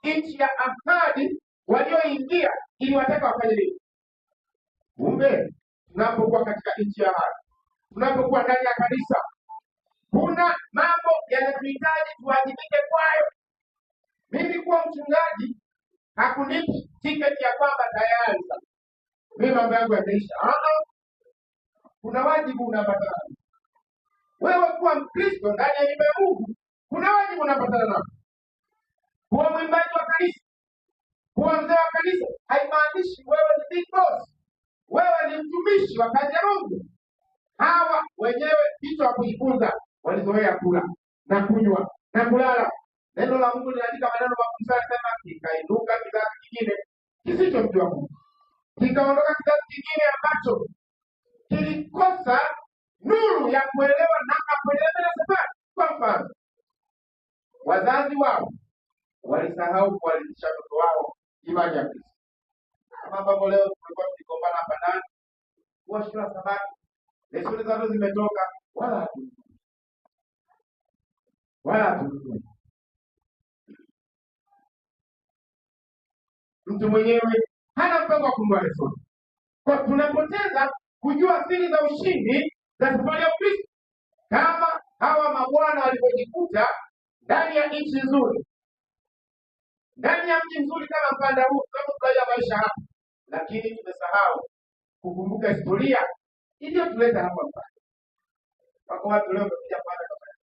nchi ya ahadi walioingia ili wataka wafanye nini? Kumbe tunapokuwa katika nchi ya ahadi, tunapokuwa ndani ya kanisa, kuna mambo yanatuhitaji tuwajibike kwayo. Mimi kuwa mchungaji hakunipi tiketi ya kwamba tayari mimi mambo yangu yameisha. Kuna wajibu unapatana. Wewe kuwa Mkristo ndani ya nyumba ya Mungu, kuna wajibu unapatana nao. Kuwa mwimbaji wa kanisa, kuwa mzee wa kanisa, haimaanishi wewe ni big boss. Wewe ni mtumishi wa kazi ya Mungu. Hawa wenyewe kitu wa kujifunza, walizoea kula na kunywa na kulala. Neno la Mungu linaandika maneno makuu sana, sema kikainuka kizazi kingine kisichomjua Mungu, kikaondoka kizazi kingine ambacho kilikosa nuru ya kuelewa namna kuendelea na safari. Kwa mfano, wazazi wao walisahau kuwalisha watoto wao imani ya Kristo. Ambapo leo tulikuwa tukigombana hapa ndani kwa shule ya Sabato, lesoni zao zimetoka, wala mtu mwenyewe hana mpango wa kununua lesoni. Kwa tunapoteza kujua siri za ushindi za safari ya Kristo. Kama hawa mabwana walipojikuta ndani ya nchi nzuri, ndani ya mji mzuri kama Mpanda huu, tunapofurahia maisha hapa, lakini tumesahau kukumbuka historia iliyotuleta hapa mpaka. Wako watu leo wamekuja